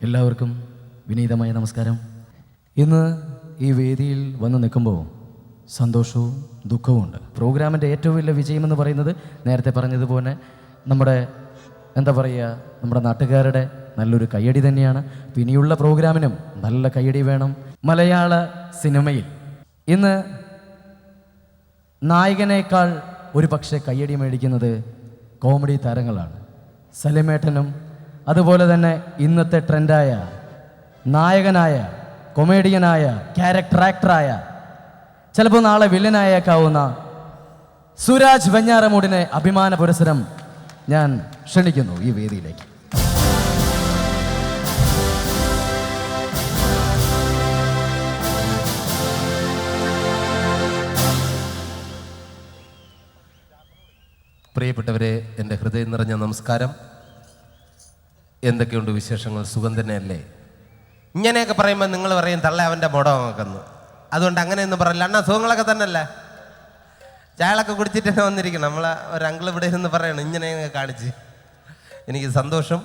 എല്ലാവർക്കും വിനീതമായ നമസ്കാരം. ഇന്ന് ഈ വേദിയിൽ വന്ന് നിൽക്കുമ്പോൾ സന്തോഷവും ദുഃഖവുമുണ്ട്. പ്രോഗ്രാമിൻ്റെ ഏറ്റവും വലിയ വിജയമെന്ന് പറയുന്നത് നേരത്തെ പറഞ്ഞതുപോലെ നമ്മുടെ നമ്മുടെ നാട്ടുകാരുടെ നല്ലൊരു കയ്യടി തന്നെയാണ്. പിന്നെയുള്ള പ്രോഗ്രാമിനും നല്ല കയ്യടി വേണം. മലയാള സിനിമയിൽ ഇന്ന് നായകനേക്കാൾ ഒരു പക്ഷേ കയ്യടി മേടിക്കുന്നത് കോമഡി താരങ്ങളാണ്. സലിമേട്ടനും അതുപോലെ തന്നെ ഇന്നത്തെ ട്രെൻഡായ നായകനായ കൊമേഡിയനായ ക്യാരക്ടർ ആക്ടറായ ചിലപ്പോൾ നാളെ വില്ലനായേക്കാവുന്ന സുരാജ് വെഞ്ഞാറമൂടിനെ അഭിമാന പുരസ്സരം ഞാൻ ക്ഷണിക്കുന്നു ഈ വേദിയിലേക്ക്. പ്രിയപ്പെട്ടവരെ, എൻ്റെ ഹൃദയം നിറഞ്ഞ നമസ്കാരം. എന്തൊക്കെയുണ്ട് വിശേഷങ്ങൾ? സുഖം തന്നെയല്ലേ? ഇങ്ങനെയൊക്കെ പറയുമ്പോൾ നിങ്ങൾ പറയും തള്ള അവൻ്റെ മുടം നോക്കുന്നു. അതുകൊണ്ട് അങ്ങനെയൊന്നും പറയില്ല. അണ്ണാ സുഖങ്ങളൊക്കെ തന്നെയല്ലേ? ചായകളൊക്കെ കുടിച്ചിട്ട് തന്നെ വന്നിരിക്കണം. നമ്മളെ ഒരു അങ്കിൾ ഇവിടെ ഇരുന്ന് പറയണം ഇങ്ങനെയൊക്കെ കാണിച്ച്. എനിക്ക് സന്തോഷം.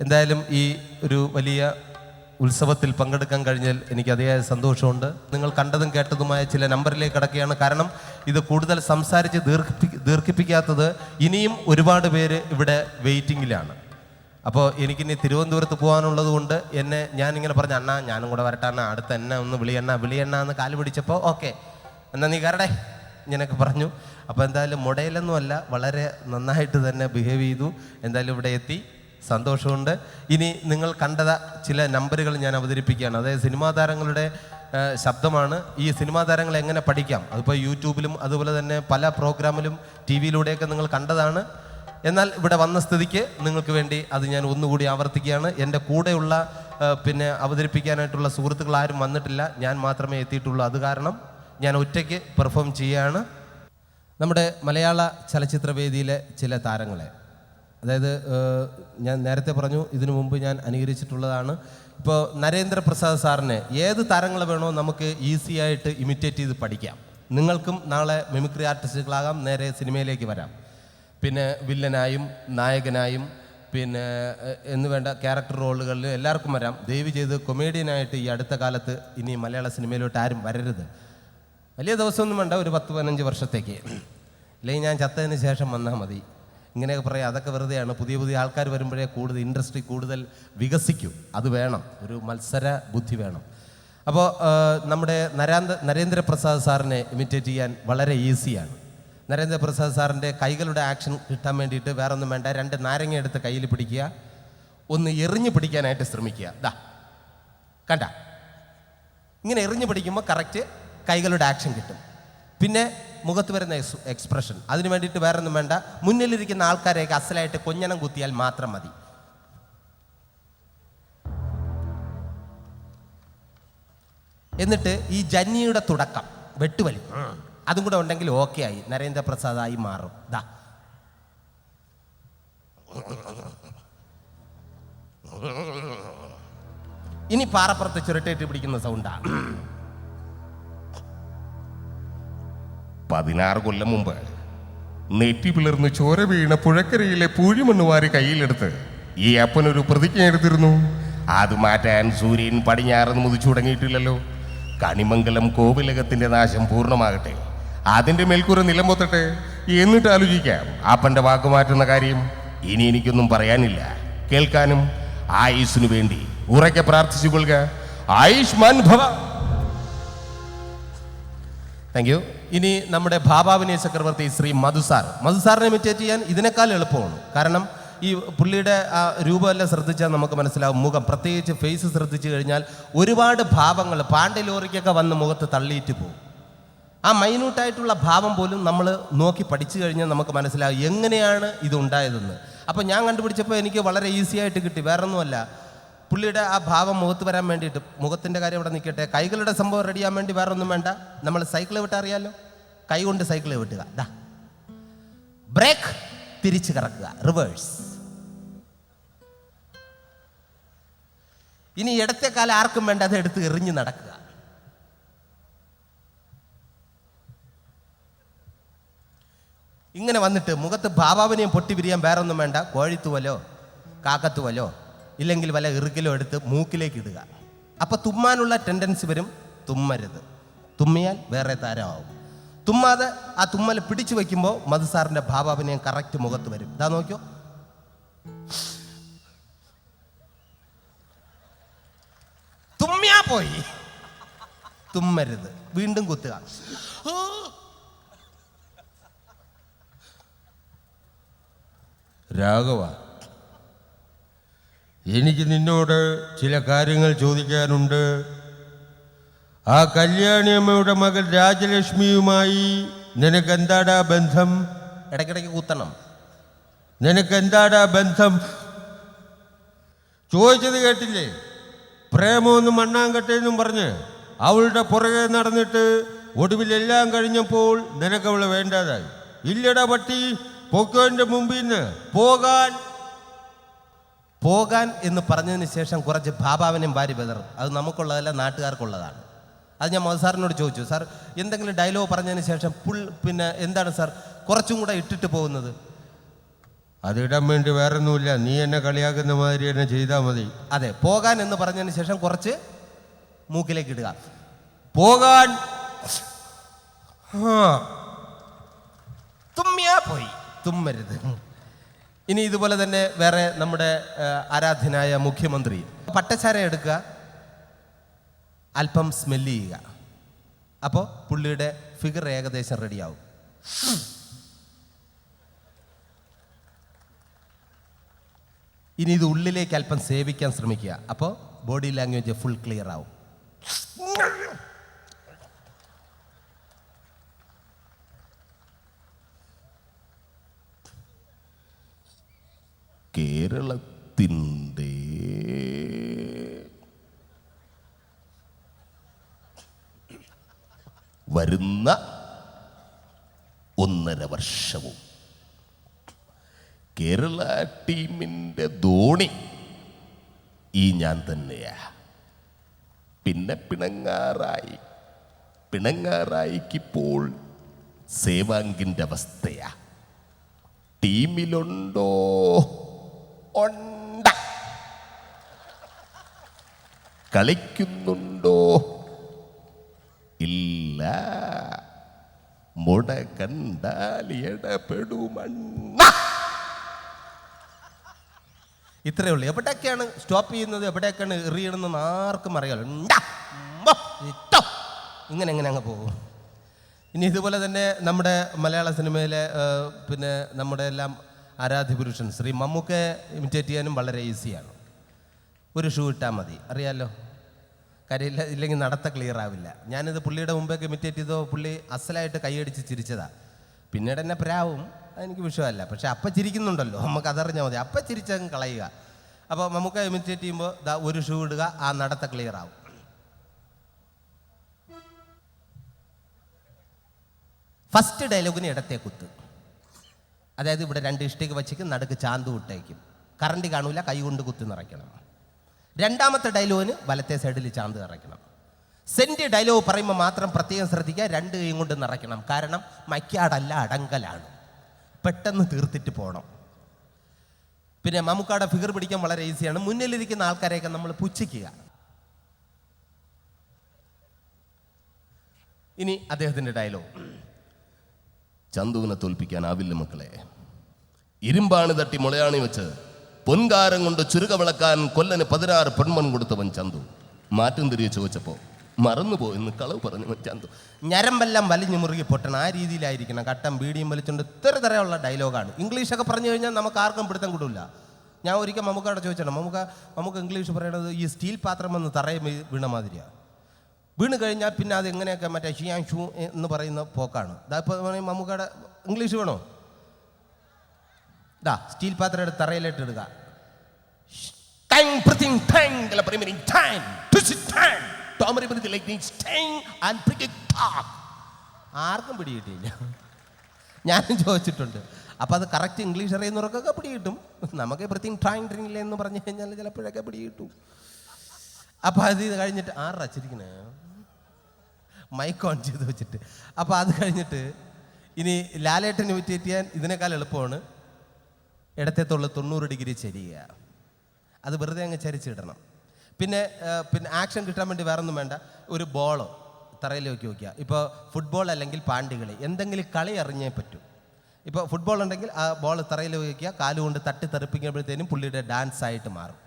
എന്തായാലും ഈ ഒരു വലിയ ഉത്സവത്തിൽ പങ്കെടുക്കാൻ കഴിഞ്ഞാൽ എനിക്ക് അതിയായ സന്തോഷമുണ്ട്. നിങ്ങൾ കണ്ടതും കേട്ടതുമായ ചില നമ്പറിലേക്ക് കിടക്കുകയാണ്. കാരണം ഇത് കൂടുതൽ സംസാരിച്ച് ദീർഘിപ്പിക്കാത്തത് ഇനിയും ഒരുപാട് പേര് ഇവിടെ വെയിറ്റിങ്ങിലാണ്. അപ്പോൾ എനിക്കിനി തിരുവനന്തപുരത്ത് പോകാനുള്ളത് കൊണ്ട് ഞാനിങ്ങനെ പറഞ്ഞു, അണ്ണാ ഞാനും കൂടെ വരട്ടെ അണ്ണാ, അടുത്ത് എന്നെ ഒന്ന് വിളിയണ്ണ എന്ന് കാല് പിടിച്ചപ്പോൾ ഓക്കെ എന്നാൽ നീ കയറടേ ഇങ്ങനെയൊക്കെ പറഞ്ഞു. അപ്പോൾ എന്തായാലും മുടയിലൊന്നുമല്ല, വളരെ നന്നായിട്ട് തന്നെ ബിഹേവ് ചെയ്തു. എന്തായാലും ഇവിടെ എത്തി, സന്തോഷമുണ്ട്. ഇനി നിങ്ങൾ കണ്ടത ചില നമ്പറുകൾ ഞാൻ അവതരിപ്പിക്കുകയാണ്. അതായത് സിനിമാ താരങ്ങളുടെ ശബ്ദമാണ്. ഈ സിനിമാ താരങ്ങളെ എങ്ങനെ പഠിക്കാം, അതിപ്പോൾ യൂട്യൂബിലും അതുപോലെ തന്നെ പല പ്രോഗ്രാമിലും ടി വിയിലൂടെയൊക്കെ നിങ്ങൾ കണ്ടതാണ്. എന്നാൽ ഇവിടെ വന്ന സ്ഥിതിക്ക് നിങ്ങൾക്ക് വേണ്ടി അത് ഞാൻ ഒന്നുകൂടി ആവർത്തിക്കുകയാണ്. എൻ്റെ കൂടെയുള്ള അവതരിപ്പിക്കാനായിട്ടുള്ള സുഹൃത്തുക്കൾ ആരും വന്നിട്ടില്ല, ഞാൻ മാത്രമേ എത്തിയിട്ടുള്ളൂ. അത് കാരണം ഞാൻ ഒറ്റയ്ക്ക് പെർഫോം ചെയ്യുകയാണ്. നമ്മുടെ മലയാള ചലച്ചിത്രവേദിയിലെ ചില താരങ്ങളെ, അതായത് ഞാൻ നേരത്തെ പറഞ്ഞു, ഇതിനു മുമ്പ് ഞാൻ അനുകരിച്ചിട്ടുള്ളതാണ്. ഇപ്പോൾ നരേന്ദ്രപ്രസാദ് സാറിനെ ഏത് താരങ്ങളെ വേണോ നമുക്ക് ഈസി ആയിട്ട് ഇമിറ്റേറ്റ് ചെയ്ത് പഠിക്കാം. നിങ്ങൾക്കും നാളെ മിമിക്രി ആർട്ടിസ്റ്റുകളാകാം, നേരെ സിനിമയിലേക്ക് വരാം. പിന്നെ വില്ലനായും നായകനായും എന്ന് വേണ്ട ക്യാരക്ടർ റോളുകളിൽ എല്ലാവർക്കും വരാം. ദയവ് ചെയ്ത് കൊമേഡിയനായിട്ട് ഈ അടുത്ത കാലത്ത് ഇനി മലയാള സിനിമയിലോട്ട് ആരും വരരുത്. വലിയ ദിവസമൊന്നും വേണ്ട, ഒരു 10-15 വർഷത്തേക്ക്, അല്ലെങ്കിൽ ഞാൻ ചത്തതിന് ശേഷം വന്നാൽ മതി. ഇങ്ങനെയൊക്കെ പറയാം, അതൊക്കെ വെറുതെയാണ്. പുതിയ ആൾക്കാർ വരുമ്പോഴേ കൂടുതൽ ഇൻഡസ്ട്രി കൂടുതൽ വികസിക്കും. അത് വേണം, ഒരു മത്സര ബുദ്ധി വേണം. അപ്പോൾ നമ്മുടെ നരേന്ദ്രപ്രസാദ് സാറിനെ ഇമിറ്റേറ്റ് ചെയ്യാൻ വളരെ ഈസിയാണ്. നരേന്ദ്രപ്രസാദ് സാറിൻ്റെ കൈകളുടെ ആക്ഷൻ കിട്ടാൻ വേണ്ടിയിട്ട് വേറെ ഒന്നും വേണ്ട, 2 നാരങ്ങ എടുത്ത് കയ്യിൽ പിടിക്കുക, ഒന്ന് എറിഞ്ഞു പിടിക്കാനായിട്ട് ശ്രമിക്കുക. കണ്ട ഇങ്ങനെ എറിഞ്ഞു പിടിക്കുമ്പോൾ കറക്റ്റ് കൈകളുടെ ആക്ഷൻ കിട്ടും. പിന്നെ മുഖത്ത് വരുന്ന എക്സ്പ്രഷൻ, അതിന് വേണ്ടിയിട്ട് വേറെ ഒന്നും വേണ്ട, മുന്നിലിരിക്കുന്ന ആൾക്കാരെയൊക്കെ അസലായിട്ട് കൊഞ്ഞണം കുത്തിയാൽ മാത്രം മതി. എന്നിട്ട് ഈ ജന്നിയുടെ തുടക്കം വെട്ടുവലി അതും കൂടെ ഉണ്ടെങ്കിൽ ഓക്കെ ആയി, നരേന്ദ്രപ്രസാദായി മാറും. ഇനി പാറപ്പുറത്ത് ചുരട്ടേറ്റ് പിടിക്കുന്ന സൗണ്ടാ. 16 കൊല്ലം മുമ്പ് നെറ്റി പിളർന്ന് ചോര വീണ പുഴക്കരയിലെ പൂഴിമണ്ണ് വാരി കയ്യിലെടുത്ത് ഈ അപ്പനൊരു പ്രതിജ്ഞ എടുത്തിരുന്നു. അത് മാറ്റാൻ സൂര്യൻ പടിഞ്ഞാറ് മുതിച്ചു തുടങ്ങിയിട്ടില്ലല്ലോ. കണിമംഗലം കോവിലകത്തിന്റെ നാശം പൂർണ്ണമാകട്ടെ, അതിന്റെ മേൽക്കൂര നിലംപൊത്തട്ടെ, എന്നിട്ട് ആലോചിക്കാം അപ്പന്റെ വാക്ക് മാറ്റുന്ന കാര്യം. ഇനി എനിക്കൊന്നും പറയാനില്ല, കേൾക്കാനും ആയുസ്സിനു വേണ്ടി ഉറക്കെ പ്രാർത്ഥിച്ചു കൊള്ളുക. ആയുഷ്മാൻ ഭവ. Thank you. ഇനി നമ്മുടെ ഭാഭാവിനയ ചക്രവർത്തി ശ്രീ മധുസാറിനെ ഇമിറ്റേറ്റ് ചെയ്യാൻ ഇതിനേക്കാൾ എളുപ്പമാണ്. കാരണം ഈ പുള്ളിയുടെ ആ രൂപമെല്ലാം ശ്രദ്ധിച്ചാൽ നമുക്ക് മനസ്സിലാവും. മുഖം, പ്രത്യേകിച്ച് ഫേസ് ശ്രദ്ധിച്ചു കഴിഞ്ഞാൽ ഒരുപാട് ഭാവങ്ങൾ പാണ്ഡ്യ ലോറിക്കൊക്കെ വന്ന് മുഖത്ത് തള്ളിയിട്ട് പോകും. ആ മൈന്യൂട്ടായിട്ടുള്ള ഭാവം പോലും നമ്മൾ നോക്കി പഠിച്ചു കഴിഞ്ഞാൽ നമുക്ക് മനസ്സിലാവും എങ്ങനെയാണ് ഇതുണ്ടായതെന്ന്. അപ്പോൾ ഞാൻ കണ്ടുപിടിച്ചപ്പോൾ എനിക്ക് വളരെ ഈസി ആയിട്ട് കിട്ടി. വേറൊന്നുമല്ല, പുള്ളിയുടെ ആ ഭാവം മുഖത്ത് വരാൻ വേണ്ടിയിട്ട്, മുഖത്തിൻ്റെ കാര്യം ഇവിടെ നിൽക്കട്ടെ, കൈകളുടെ സംഭവം റെഡി ചെയ്യാൻ വേണ്ടി വേറെ ഒന്നും വേണ്ട. നമ്മൾ സൈക്കിൾ വിട്ടാൽ അറിയാമല്ലോ, കൈ കൊണ്ട് സൈക്കിൾ വിട്ടുക, ബ്രേക്ക്, തിരിച്ച് കറക്കുക, റിവേഴ്സ്. ഇനി ഇടത്തെ കാലം ആർക്കും വേണ്ട, അത് എടുത്ത് എറിഞ്ഞ് നടക്കുക. ഇങ്ങനെ വന്നിട്ട് മുഖത്ത് ഭാവാവിനെയും പൊട്ടി പിരിയാൻ വേറെ ഒന്നും വേണ്ട, കോഴിത്തൂവലോ കാക്കത്തൂവലോ ഇല്ലെങ്കിൽ വല്ല ഇറുകിലോ എടുത്ത് മൂക്കിലേക്ക് ഇടുക. അപ്പോൾ തുമ്മാനുള്ള ടെൻഡൻസി വരും. തുമ്മരുത്. തുമ്മിയാൽ വേറെ താരമാവും. തുമ്മാതെ ആ തുമ്മൽ പിടിച്ചു വയ്ക്കുമ്പോൾ മധുസാറിൻ്റെ ഭാവാഭിനയം കറക്റ്റ് മുഖത്ത് വരും. ഇതാ നോക്കിയോ, തുമ്മിയാ പോയി. തുമ്മരുത്. വീണ്ടും കുത്തുക. രാഘവ, എനിക്ക് നിന്നോട് ചില കാര്യങ്ങൾ ചോദിക്കാനുണ്ട്. ആ കല്യാണിയമ്മയുടെ മകൾ രാജലക്ഷ്മിയുമായി നിനക്കെന്താടാ ബന്ധം? ഇടയ്ക്കിടയ്ക്ക് കുത്തണം. നിനക്കെന്താടാ ബന്ധം? ചോദിച്ചത് കേട്ടില്ലേ? പ്രേമമൊന്നും മണ്ണാങ്കട്ടെന്നും പറഞ്ഞ് അവളുടെ പുറകെ നടന്നിട്ട് ഒടുവിലെല്ലാം കഴിഞ്ഞപ്പോൾ നിനക്കവളെ വേണ്ടാതായി. ഇല്ലടാ പട്ടി, പൊക്കോന്റെ മുമ്പിൽ നിന്ന് പോകാൻ. പോകാൻ എന്ന് പറഞ്ഞതിന് ശേഷം കുറച്ച് ഭാഭാവനും ഭാര്യ ബദറും. അത് നമുക്കുള്ളതല്ല, നാട്ടുകാർക്കുള്ളതാണ്. അത് ഞാൻ മധുസാറിനോട് ചോദിച്ചു, സാർ എന്തെങ്കിലും ഡയലോഗ് പറഞ്ഞതിന് ശേഷം പിന്നെ എന്താണ് സാർ കുറച്ചും കൂടെ ഇട്ടിട്ട് പോകുന്നത്? അതിടാൻ വേണ്ടി വേറൊന്നുമില്ല, നീ എന്നെ കളിയാക്കുന്ന മാതിരി എന്നെ ചെയ്താൽ മതി. അതെ, പോകാൻ എന്ന് പറഞ്ഞതിന് ശേഷം കുറച്ച് മൂക്കിലേക്ക് ഇടുക. പോകാൻ. തുമ്മിയാ പോയി. തുമ്മരുത്. ഇനി ഇതുപോലെ തന്നെ വേറെ നമ്മുടെ ആരാധ്യനായ മുഖ്യമന്ത്രി പട്ടച്ചാര എടുക്കുക, അല്പം സ്മെല്ല് ചെയ്യുക. അപ്പോൾ പുള്ളിയുടെ ഫിഗർ ഏകദേശം റെഡിയാവും. ഇനി ഇത് ഉള്ളിലേക്ക് അല്പം സേവിക്കാൻ ശ്രമിക്കുക. അപ്പോൾ ബോഡി ലാംഗ്വേജ് ഫുൾ ക്ലിയർ ആവും. കേരളത്തിൻ്റെ വരുന്ന 1.5 വർഷവും കേരള ടീമിൻ്റെ ധോണി ഈ ഞാൻ തന്നെയാ. പിന്നെ പിണങ്ങാറായിക്കിപ്പോൾ സേവാങ്കിൻ്റെ അവസ്ഥയാ. ടീമിലുണ്ടോ? ഉണ്ട്. കളിക്കുന്നുണ്ടോ? ഇല്ല. മുട കണ്ടാൽ ഇടപെടുമണ്ണ. ഇത്രയേ ഉള്ളൂ. എവിടെയൊക്കെയാണ് സ്റ്റോപ്പ് ചെയ്യുന്നത്, എവിടെയൊക്കെയാണ് എറിയണമെന്ന് ആർക്കും അറിയാലോ. ഇങ്ങനെ അങ്ങ് പോകും. ഇനി ഇതുപോലെ തന്നെ നമ്മുടെ മലയാള സിനിമയിലെ പിന്നെ നമ്മുടെ എല്ലാം ആരാധ്യപുരുഷൻ ശ്രീ മമ്മൂക്കയെ ഇമിറ്റേറ്റ് ചെയ്യാനും വളരെ ഈസിയാണ്. ഒരു ഷൂ ഇട്ടാൽ മതി, അറിയാമല്ലോ. കാര്യമില്ല, ഇല്ലെങ്കിൽ നടത്ത ക്ലിയർ ആവില്ല. ഞാനിത് പുള്ളിയുടെ മുമ്പേക്ക് ഇമിറ്റേറ്റ് ചെയ്തോ പുള്ളി അസലായിട്ട് കൈയടിച്ച് ചിരിച്ചതാ. പിന്നീട് എന്നെ പ്രാവും, അതെനിക്ക് വിഷയമല്ല. പക്ഷെ അപ്പം ചിരിക്കുന്നുണ്ടല്ലോ, നമുക്ക് അതറിഞ്ഞാൽ മതി. അപ്പം ചിരിച്ചങ്ങ് കളയുക. അപ്പോൾ നമുക്ക് ഇമിറ്റേറ്റ് ചെയ്യുമ്പോൾ ഒരു ഷൂ ഇടുക, ആ നടത്ത ക്ലിയർ ആവും. ഫസ്റ്റ് ഡയലോഗിന് ഇടത്തെ കുത്ത്. അതായത് ഇവിടെ 2 ഇഷ്ടിക വച്ചിക്ക് നടുക്ക് ചാന്ത് വിട്ടേക്കും. കറണ്ട് കാണൂല, കൈ കൊണ്ട് കുത്തി നിറയ്ക്കണം. രണ്ടാമത്തെ ഡയലോഗിന് വലത്തെ സൈഡിൽ ചാന്ത് നിറയ്ക്കണം. സെൻറ്റ് ഡയലോഗ് പറയുമ്പോൾ മാത്രം പ്രത്യേകം ശ്രദ്ധിക്കുക, 2 കൈയും കൊണ്ട് നിറയ്ക്കണം. കാരണം മൈക്കാടല്ല, അടങ്കലാണ്. പെട്ടെന്ന് തീർത്തിട്ട് പോകണം. പിന്നെ മമ്മൂക്കാടെ ഫിഗർ പിടിക്കാൻ വളരെ ഈസിയാണ്. മുന്നിലിരിക്കുന്ന ആൾക്കാരെയൊക്കെ നമ്മൾ പുച്ഛിക്കുക. ഇനി അദ്ദേഹത്തിൻ്റെ ഡയലോഗ്. ചന്തുവിനെ തോൽപ്പിക്കാനാവില്ല മക്കളെ. ഇരുമ്പാണ് തട്ടി മുളയാണി വെച്ച് പൊൻകാരം കൊണ്ട് ചുരുക വിളക്കാൻ കൊല്ലന് 16 പെൺമൺ കൊടുത്തവൻ ചന്തു. മാറ്റം തിരികെ ചോദിച്ചപ്പോൾ മറന്നുപോയെന്ന് കളവ് പറഞ്ഞു ചന്തു. ഞരമ്പെല്ലാം വലിഞ്ഞു മുറുകി പൊട്ടണം, ആ രീതിയിലായിരിക്കണം. കട്ടം ബീഡിയും വലിച്ചുകൊണ്ട് ഇത്തരത്തിലുള്ള ഡയലോഗാണ്. ഇംഗ്ലീഷൊക്കെ പറഞ്ഞു കഴിഞ്ഞാൽ നമുക്ക് ആർക്കും പിടുത്തം കിട്ടില്ല. ഞാൻ ഒരിക്കൽ മമ്മൂക്കയോട് ചോദിച്ചാണ്, നമുക്ക് ഇംഗ്ലീഷ് പറയണത് ഈ സ്റ്റീൽ പാത്രം എന്ന് തറയെ വീണ മാതിരിയാണ്. വീണ് കഴിഞ്ഞാൽ പിന്നെ അത് എങ്ങനെയൊക്കെ മറ്റേ ഷിയാൻ ഷൂ എന്ന് പറയുന്ന പോക്കാണ്. ഇപ്പോൾ മമ്മൂക്കയുടെ ഇംഗ്ലീഷ് വേണോ? സ്റ്റീൽ പാത്രം എടുത്ത് തറയിലിട്ട് ഇടുക. ആർക്കും പിടികിട്ടിയില്ല. ഞാനും ചോദിച്ചിട്ടുണ്ട്. അപ്പോൾ അത് കറക്റ്റ് ഇംഗ്ലീഷ് അറിയുന്നവർക്കൊക്കെ പിടികിട്ടും. നമുക്ക് എവറിത്തിങ് ട്രൈങ് ഡ്രിങ്കില്ല എന്ന് പറഞ്ഞു കഴിഞ്ഞാൽ ചിലപ്പോഴൊക്കെ പിടികിട്ടും. അപ്പോൾ അത് കഴിഞ്ഞിട്ട് ആറച്ചിരിക്കണേ മൈക്ക് ഓൺ ചെയ്ത് വെച്ചിട്ട്. അപ്പോൾ അത് കഴിഞ്ഞിട്ട് ഇനി ലാലേട്ടൻ ഇമിറ്റേറ്റ് ചെയ്യാൻ ഇതിനേക്കാൾ എളുപ്പമാണ് ഇടത്തേത്തുള്ള 90 ഡിഗ്രി ചെരിയുക. അത് വെറുതെ അങ്ങ് ചരിച്ചിടണം. പിന്നെ ആക്ഷൻ കിട്ടാൻ വേണ്ടി വേറൊന്നും വേണ്ട, ഒരു ബോളോ തറയിലേക്ക് വയ്ക്കുക. ഇപ്പോൾ ഫുട്ബോൾ അല്ലെങ്കിൽ പാണ്ടികളി, എന്തെങ്കിലും കളി അറിഞ്ഞേ പറ്റൂ. ഇപ്പോൾ ഫുട്ബോൾ ഉണ്ടെങ്കിൽ ആ ബോൾ തറയിൽ വയ്ക്കുക, കാലുകൊണ്ട് തട്ടി തെറിപ്പിക്കുമ്പോഴത്തേനും പുള്ളിയുടെ ഡാൻസ് ആയിട്ട് മാറും.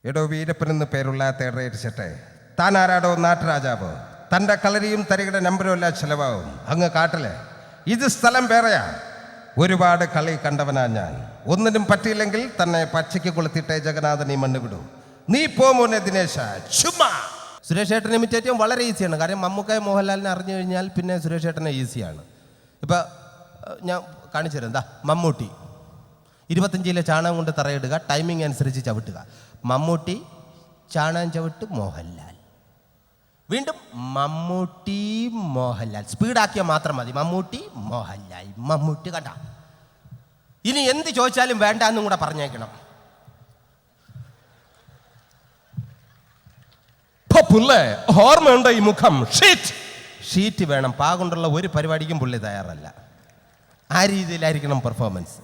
എടോ വീരപ്പൻ എന്ന് പേരുള്ള തേടേരിച്ചട്ടെ, താൻ ആരാടോ നാട്ടുരാജാവോ? തൻ്റെ കളരിയും തരികയുടെ നമ്പരും എല്ലാം ചിലവാകും അങ്ങ് കാട്ടിലെ. ഇത് സ്ഥലം വേറെയാ. ഒരുപാട് കളി കണ്ടവനാ ഞാൻ. ഒന്നിനും പറ്റിയില്ലെങ്കിൽ തന്നെ പച്ചയ്ക്ക് കൊളുത്തിട്ടേ ജഗന്നാഥൻ ഈ മണ്ണ് വിടൂ. നീ പോമോനെ ദിനേശ, ചുമ്മാ. സുരേഷ് ഏട്ടനെ ഇമിറ്റേറ്റ് ചെയ്യാൻ വളരെ ഈസിയാണ്. കാര്യം മമ്മൂക്കായ മോഹൻലാലിനെ അറിഞ്ഞു കഴിഞ്ഞാൽ പിന്നെ സുരേഷ് ഏട്ടനെ ഈസിയാണ്. ഇപ്പം ഞാൻ കാണിച്ചു തരാം. എന്താ മമ്മൂട്ടി 25 കിലോ ചാണകം കൊണ്ട് തറയിടുക, ടൈമിംഗ് അനുസരിച്ച് ചവിട്ടുക. മമ്മൂട്ടി ചാണകം ചവിട്ട് മോഹൻലാൽ, വീണ്ടും മമ്മൂട്ടി മോഹൻലാൽ. സ്പീഡാക്കിയാൽ മാത്രം മതി. മമ്മൂട്ടി മോഹൻലാൽ, മമ്മൂട്ടി. കണ്ട, ഇനി എന്ത് ചോദിച്ചാലും വേണ്ട എന്നും കൂടെ പറഞ്ഞേക്കണം. ഓർമ്മയുണ്ടോ ഈ മുഖം? ഷീറ്റ് വേണം. പാകൊണ്ടുള്ള ഒരു പരിപാടിക്കും പുള്ളി തയ്യാറല്ല. ആ രീതിയിലായിരിക്കണം പെർഫോമൻസ്.